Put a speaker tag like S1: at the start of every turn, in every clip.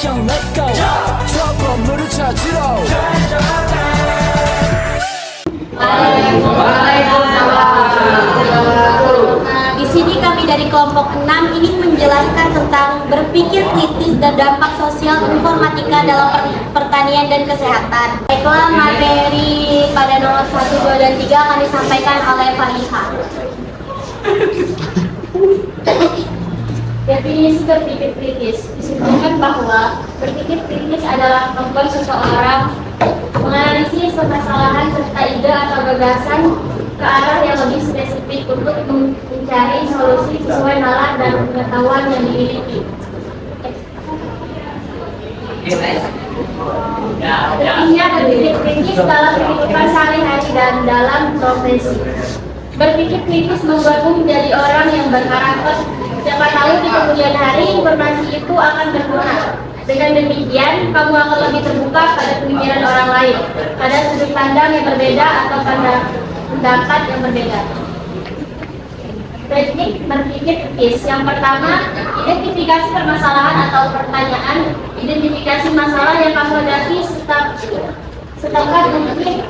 S1: mission, let's go. 저 건물을 찾으러.
S2: Di sini kami dari kelompok 6 ingin menjelaskan tentang berpikir kritis dan dampak sosial informatika dalam pertanian dan kesehatan. Baiklah, materi pada nomor 1, 2, dan 3 akan disampaikan oleh Fariha. Definisi berpikir kritis disebutkan bahwa berpikir kritis adalah kemampuan seseorang menganalisis permasalahan serta ide atau gagasan ke arah yang lebih spesifik untuk mencari solusi sesuai nalar dan pengetahuan yang dimiliki. Artinya berpikir kritis dalam kehidupan sehari-hari dan dalam profesi. Berpikir kritis membuatmu menjadi orang yang berkarakter. Siapa tahu di kemudian hari informasi itu akan berguna. Dengan demikian, kamu akan lebih terbuka pada pemikiran orang lain, pada sudut pandang yang berbeda atau pada pendapat yang berbeda. Teknik berpikir kritis. Yang pertama, identifikasi permasalahan atau pertanyaan. Identifikasi masalah yang kamu hadapi setepat mungkin.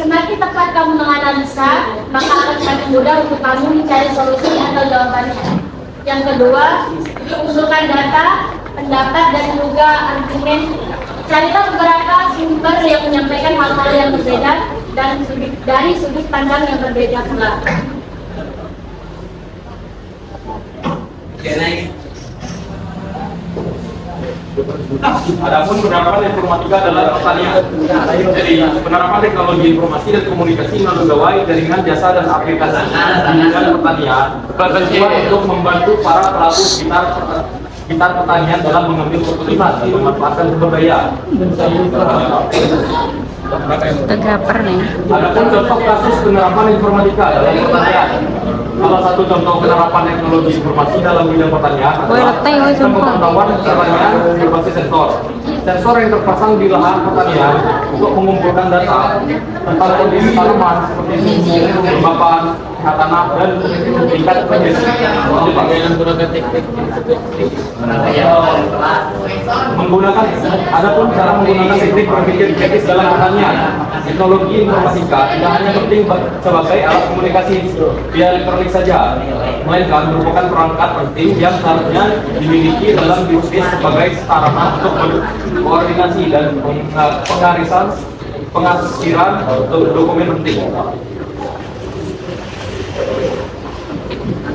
S2: Semakin tepat kamu menganalisa, maka akan semakin mudah untuk kamu mencari solusi atau jawabannya. Yang kedua, kumpulkan data, pendapat, dan juga argumen. Carilah beberapa sumber yang menyampaikan hal-hal yang berbeda dan dari sudut pandang yang berbeda pula.
S3: Adapun penerapan informatika dalam pertanian. Jadi penerapan teknologi informasi dan komunikasi melalui gawai, jaringan, jasa dan aplikasi dan pertanian bertujuan untuk membantu para pelaku sekitar pertanian dalam mengambil keputusan dan memanfaatkan sumber daya.
S4: Tegaper nih.
S3: Adapun contoh kasus penerapan informatika dalam pertanian. Salah satu contoh penerapan teknologi informasi dalam bidang pertanian adalah sistem pemantauan pertanian berbasis sensor. Sensor yang terpasang di lahan pertanian untuk mengumpulkan data tentang kondisi tanaman seperti suhu, kelembapan, tanah, dan tingkat menggunakan. Adapun cara menggunakan teknik berpikir kritis dalam pertanian. Teknologi informatika tidak hanya penting sebagai alat komunikasi via elektronik saja, melainkan merupakan perangkat penting yang seharusnya dimiliki dalam bisnis sebagai sarana untuk koordinasi dan pengarsiran dokumen penting.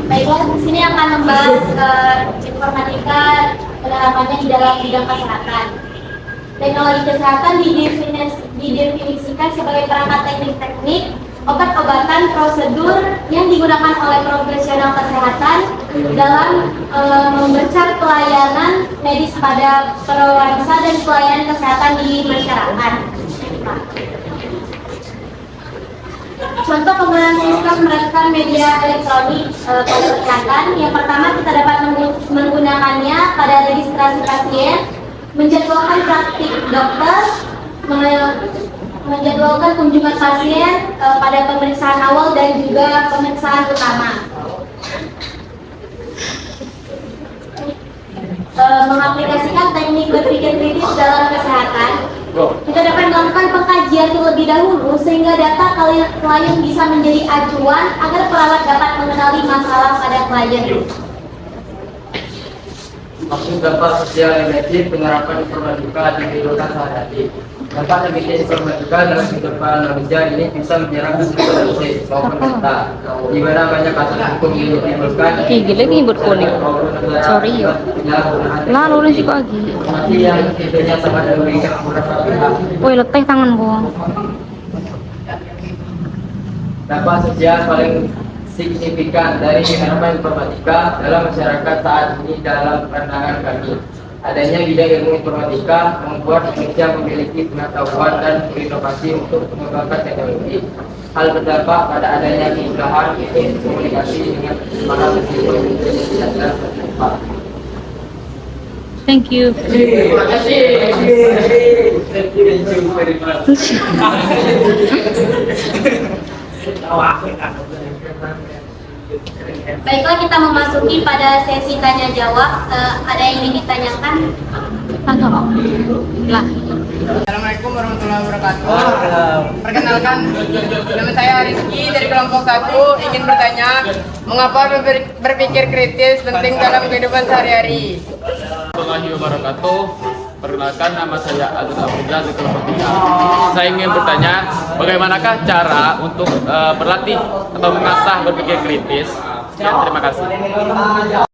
S2: Baiklah, di sini akan membahas informatika penerapannya di dalam bidang kesehatan. Teknologi kesehatan didefinisikan sebagai perangkat teknik-teknik, obat-obatan, prosedur yang digunakan oleh profesional kesehatan dalam memberikan pelayanan medis pada perluasan dan pelayanan kesehatan di masyarakat. Contoh penggunaan sistem merekam media elektronik pada kesehatan. Yang pertama, kita dapat menggunakannya pada registrasi pasien, menjadwalkan praktik dokter, menjadwalkan kunjungan pasien pada pemeriksaan awal dan juga pemeriksaan utama. Mengaplikasikan teknik berpikir kritis dalam kesehatan, kita dapat melakukan pengkajian terlebih dahulu sehingga data klien bisa menjadi acuan agar perawat dapat mengenali masalah pada klien.
S5: Maksud dampak sosial negatif penerapan informatika di kehidupan sehari-hari. Dampak negatif informatika dalam kehidupan manusia ini bisa menyerang keseluruhan maupun kita. Di mana banyak kasus hukum yang ditimbulkan.
S4: Gila nih buat kuning. Sorry yo. Lalu nih sih lagi.
S5: Informasi yang tentunya sangat merugikan beberapa pihak.
S4: Woi, leteh tangan gua.
S5: Dampak sosial paling signifikan dari penerapan informatika dalam masyarakat saat ini dalam pandangan kami. Adanya bidang ilmu informatika membuat manusia memiliki pengetahuan dan berinovasi untuk mengembangkan teknologi. Hal berdampak pada adanya kemudahan komunikasi dengan para siswa yang tidak terdapat.
S4: Thank you.
S5: Terima kasih. Thank you very much.
S2: Baiklah, kita memasuki pada sesi tanya jawab. Ada yang ingin ditanyakan?
S4: Tangkap. Lah.
S6: Assalamualaikum warahmatullahi wabarakatuh. Perkenalkan, nama saya Rizky dari kelompok 1. Ingin bertanya, mengapa berpikir kritis penting dalam kehidupan sehari-hari?
S7: Warahmatullahi wabarakatuh. Perkenalkan, nama saya Agus Abdullah dari kelompok 3. Saya ingin bertanya, bagaimanakah cara untuk berlatih atau mengasah berpikir kritis? Sekian, terima kasih.